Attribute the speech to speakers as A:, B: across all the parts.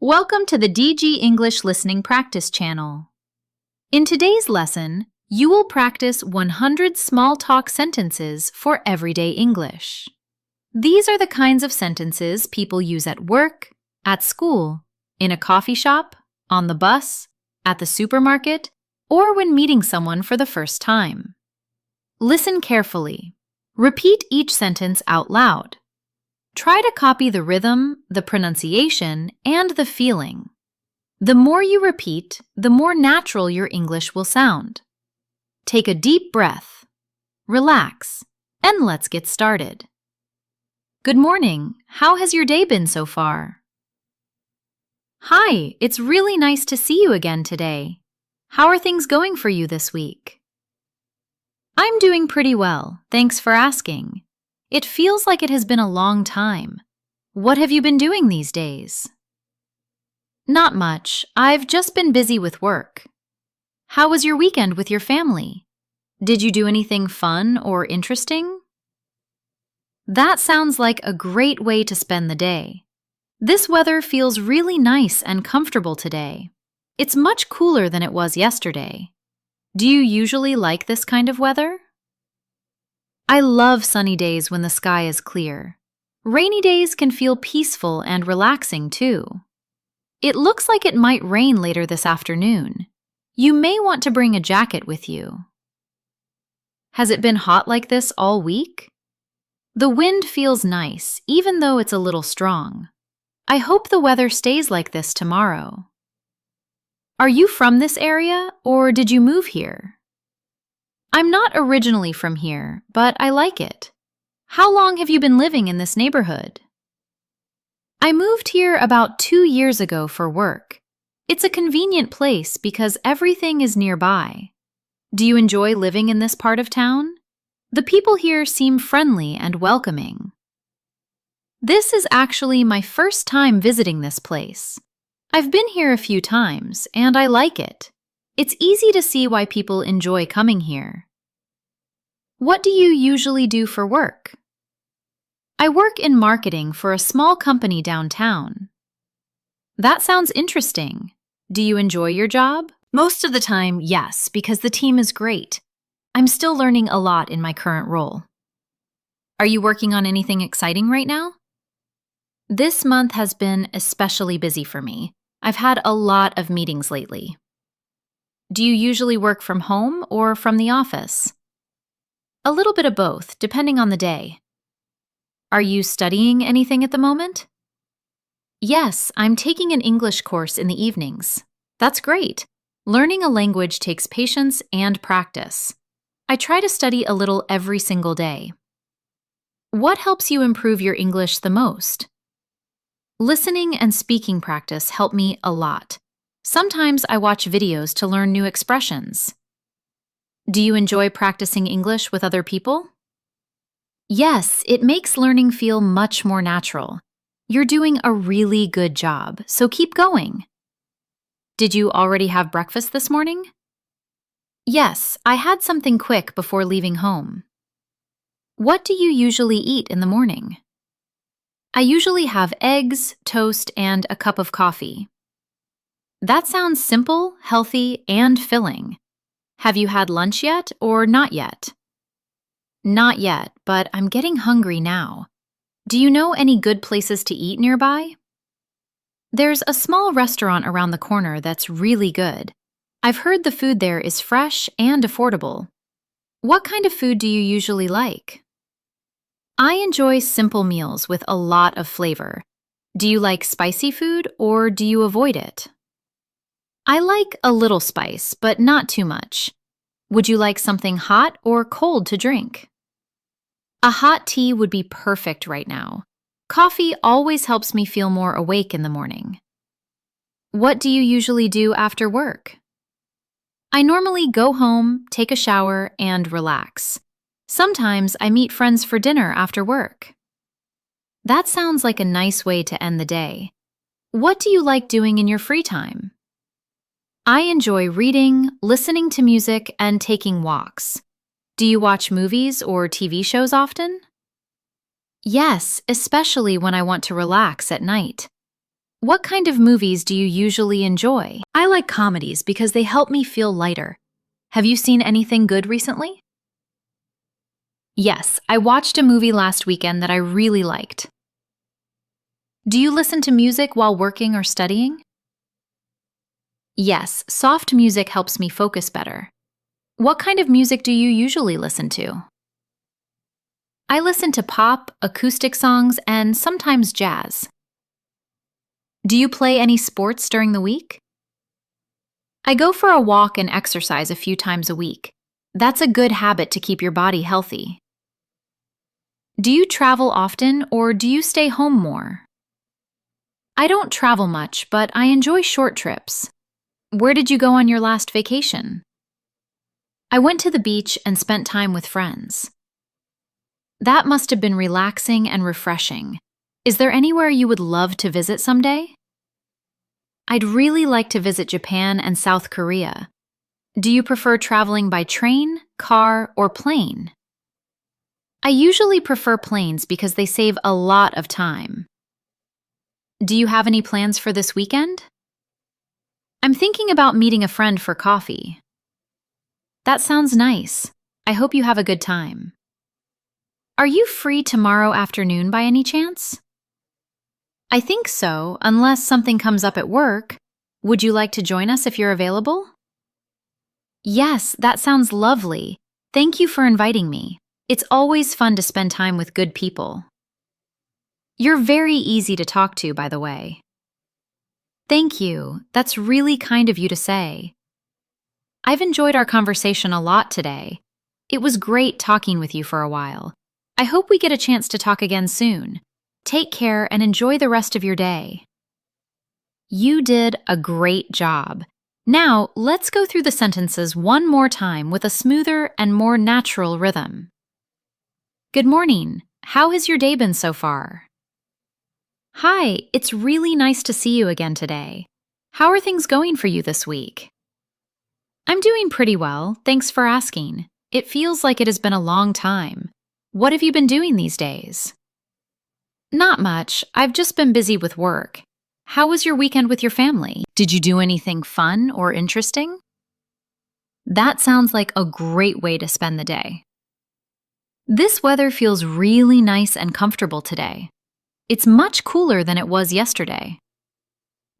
A: Welcome to the DG English Listening Practice channel. In today's lesson, you will practice 100 small talk sentences for everyday English. These are the kinds of sentences people use at work, at school, in a coffee shop, on the bus, at the supermarket, or when meeting someone for the first time. Listen carefully. Repeat each sentence out loud. Try to copy the rhythm, the pronunciation, and the feeling. The more you repeat, the more natural your English will sound. Take a deep breath, relax, and let's get started. Good morning. How has your day been so far? Hi, it's really nice to see you again today. How are things going for you this week? I'm doing pretty well, thanks for asking. It feels like it has been a long time. What have you been doing these days? Not much. I've just been busy with work. How was your weekend with your family? Did you do anything fun or interesting? That sounds like a great way to spend the day. This weather feels really nice and comfortable today. It's much cooler than it was yesterday. Do you usually like this kind of weather? I love sunny days when the sky is clear. Rainy days can feel peaceful and relaxing too. It looks like it might rain later this afternoon. You may want to bring a jacket with you. Has it been hot like this all week? The wind feels nice, even though it's a little strong. I hope the weather stays like this tomorrow. Are you from this area, or did you move here? I'm not originally from here, but I like it. How long have you been living in this neighborhood? I moved here about 2 years ago for work. It's a convenient place because everything is nearby. Do you enjoy living in this part of town? The people here seem friendly and welcoming. This is actually my first time visiting this place. I've been here a few times, and I like it. It's easy to see why people enjoy coming here. What do you usually do for work? I work in marketing for a small company downtown. That sounds interesting. Do you enjoy your job? Most of the time, yes, because the team is great. I'm still learning a lot in my current role. Are you working on anything exciting right now? This month has been especially busy for me. I've had a lot of meetings lately. Do you usually work from home or from the office? A little bit of both, depending on the day. Are you studying anything at the moment? Yes, I'm taking an English course in the evenings. That's great. Learning a language takes patience and practice. I try to study a little every single day. What helps you improve your English the most? Listening and speaking practice help me a lot. Sometimes I watch videos to learn new expressions. Do you enjoy practicing English with other people? Yes, it makes learning feel much more natural. You're doing a really good job, so keep going. Did you already have breakfast this morning? Yes, I had something quick before leaving home. What do you usually eat in the morning? I usually have eggs, toast, and a cup of coffee. That sounds simple, healthy, and filling. Have you had lunch yet or not yet? Not yet, but I'm getting hungry now. Do you know any good places to eat nearby? There's a small restaurant around the corner that's really good. I've heard the food there is fresh and affordable. What kind of food do you usually like? I enjoy simple meals with a lot of flavor. Do you like spicy food or do you avoid it? I like a little spice, but not too much. Would you like something hot or cold to drink? A hot tea would be perfect right now. Coffee always helps me feel more awake in the morning. What do you usually do after work? I normally go home, take a shower, and relax. Sometimes I meet friends for dinner after work. That sounds like a nice way to end the day. What do you like doing in your free time? I enjoy reading, listening to music, and taking walks. Do you watch movies or TV shows often? Yes, especially when I want to relax at night. What kind of movies do you usually enjoy? I like comedies because they help me feel lighter. Have you seen anything good recently? Yes, I watched a movie last weekend that I really liked. Do you listen to music while working or studying? Yes, soft music helps me focus better. What kind of music do you usually listen to? I listen to pop, acoustic songs, and sometimes jazz. Do you play any sports during the week? I go for a walk and exercise a few times a week. That's a good habit to keep your body healthy. Do you travel often or do you stay home more? I don't travel much, but I enjoy short trips. Where did you go on your last vacation? I went to the beach and spent time with friends. That must have been relaxing and refreshing. Is there anywhere you would love to visit someday? I'd really like to visit Japan and South Korea. Do you prefer traveling by train, car, or plane? I usually prefer planes because they save a lot of time. Do you have any plans for this weekend? I'm thinking about meeting a friend for coffee. That sounds nice. I hope you have a good time. Are you free tomorrow afternoon by any chance? I think so, unless something comes up at work. Would you like to join us if you're available? Yes, that sounds lovely. Thank you for inviting me. It's always fun to spend time with good people. You're very easy to talk to, by the way. Thank you. That's really kind of you to say. I've enjoyed our conversation a lot today. It was great talking with you for a while. I hope we get a chance to talk again soon. Take care and enjoy the rest of your day. You did a great job. Now, let's go through the sentences one more time with a smoother and more natural rhythm. Good morning. How has your day been so far? Hi, it's really nice to see you again today. How are things going for you this week? I'm doing pretty well, thanks for asking. It feels like it has been a long time. What have you been doing these days? Not much. I've just been busy with work. How was your weekend with your family? Did you do anything fun or interesting? That sounds like a great way to spend the day. This weather feels really nice and comfortable today. It's much cooler than it was yesterday.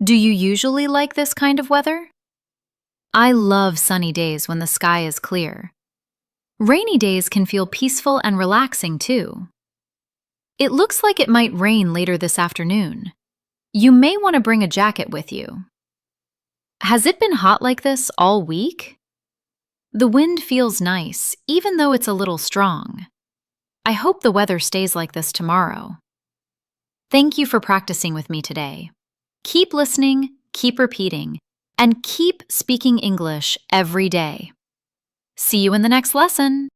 A: Do you usually like this kind of weather? I love sunny days when the sky is clear. Rainy days can feel peaceful and relaxing too. It looks like it might rain later this afternoon. You may want to bring a jacket with you. Has it been hot like this all week? The wind feels nice, even though it's a little strong. I hope the weather stays like this tomorrow. Thank you for practicing with me today. Keep listening, keep repeating, and keep speaking English every day. See you in the next lesson.